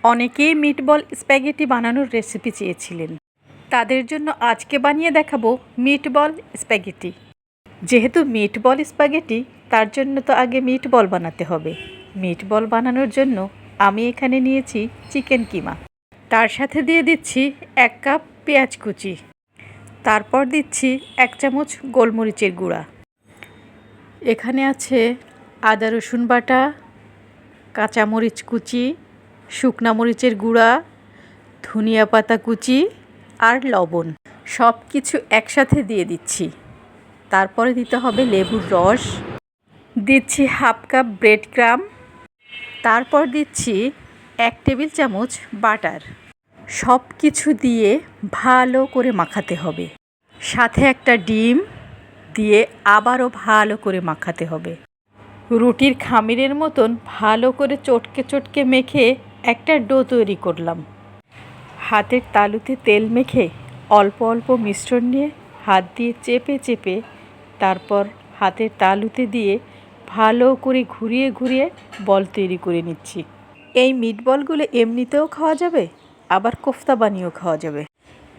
অনেকেই meatball spaghetti বানানোর recipe চেয়েছিলেন। তাদের জন্য আজকে বানিয়ে দেখাবো মিটবল স্প্যাগেটি। যেহেতু মিটবল স্প্যাগেটি, তার জন্য তো আগে মিটবল বানাতে হবে। মিটবল বানানোর জন্য আমি এখানে নিয়েছি চিকেন কিমা। তার সাথে দিয়ে দিচ্ছি 1 কাপ পেঁয়াজ কুচি। তারপর দিচ্ছি 1 চামচ গোলমরিচের গুঁড়া। এখানে আছে আদা রসুন বাটা, কাঁচামরিচ কুচি, শুকনা মরিচের গুঁড়া, ধনিয়া পাতা কুচি আর লবণ। সব কিছু একসাথে দিয়ে দিচ্ছি। তারপরে দিতে হবে লেবুর রস, দিচ্ছি 1/2 কাপ ব্রেড ক্রাম্ব, তারপর দিচ্ছি 1 টেবিল চামচ বাটার। সব কিছু দিয়ে ভালো করে মাখাতে হবে। সাথে একটা ডিম দিয়ে আবারও ভালো করে মাখাতে হবে। রুটির খামিরের মতন ভালো করে চটকে চটকে মেখে একটা ডো তৈরি করলাম। হাতের তালুতে তেল মেখে অল্প অল্প মিশ্রণ নিয়ে হাত দিয়ে চেপে চেপে তারপর হাতের তালুতে দিয়ে ভালো করে ঘুরিয়ে ঘুরিয়ে বল তৈরি করে নিচ্ছি। এই মিটবলগুলো এমনিতেও খাওয়া যাবে, আবার কোফতা বানিয়েও খাওয়া যাবে।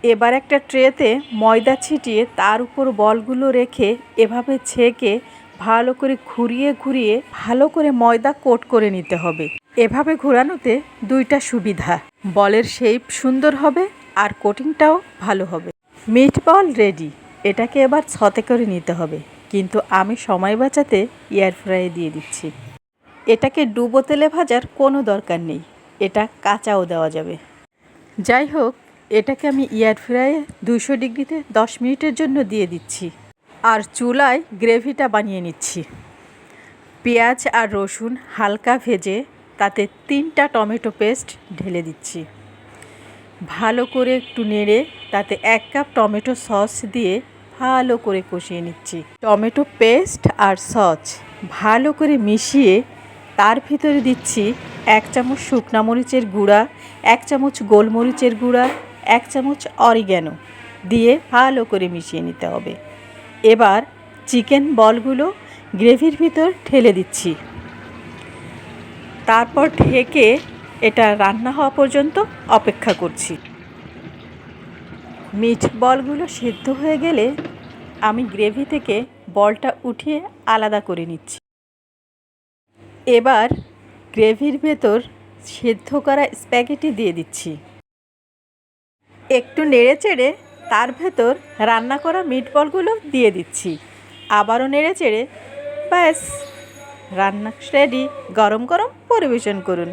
এবার একটা ট্রেতে ময়দা ছিটিয়ে তার উপর বলগুলো রেখে এভাবে ছেঁকে ভালো করে ঘুরিয়ে ঘুরিয়ে ভালো করে ময়দা কোট করে নিতে হবে। এভাবে ঘোরানোতে দুইটা সুবিধা, বলের শেপ সুন্দর হবে আর কোটিংটাও ভালো হবে। Meatball ready. এটাকে এবার ছতে করে নিতে হবে, কিন্তু আমি সময় বাঁচাতে এয়ার ফ্রাইয়ে দিয়ে দিচ্ছি। এটাকে ডুবো তেলে ভাজার কোনো দরকার নেই, এটা কাঁচাও দেওয়া যাবে। যাই হোক, এটাকে আমি এয়ার ফ্রাইয়ে 200 ডিগ্রিতে 10 মিনিটের জন্য দিয়ে দিচ্ছি। আর চুলায় গ্রেভিটা বানিয়ে নিচ্ছি। পেঁয়াজ আর রসুন হালকা ভেজে তাতে 3টা টমেটো পেস্ট ঢেলে দিচ্ছি। ভালো করে একটু নেড়ে তাতে 1 কাপ টমেটো সস দিয়ে ভালো করে কষিয়ে নিচ্ছি। টমেটো পেস্ট আর সস ভালো করে মিশিয়ে তার ভিতরে দিচ্ছি 1 চামচ শুকনা মরিচের গুঁড়া, 1 চামচ গোলমরিচের গুঁড়া, 1 চামচ অরিগ্যানো দিয়ে ভালো করে মিশিয়ে নিতে হবে। এবার চিকেন বলগুলো গ্রেভির ভিতর ঢেলে দিচ্ছি। তারপর ঢেকে এটা রান্না হওয়া পর্যন্ত অপেক্ষা করছি। মিট বলগুলো সেদ্ধ হয়ে গেলে আমি গ্রেভি থেকে বলটা উঠিয়ে আলাদা করে নিচ্ছি। এবার গ্রেভির ভেতর সেদ্ধ করা স্প্যাগেটি দিয়ে দিচ্ছি। একটু নেড়ে চেড়ে তার ভেতর রান্না করা মিটবলগুলো দিয়ে দিচ্ছি। আবারও নেড়ে চেড়ে ব্যাস, রান্না রেডি। গরম গরম পরিবেশন করুন।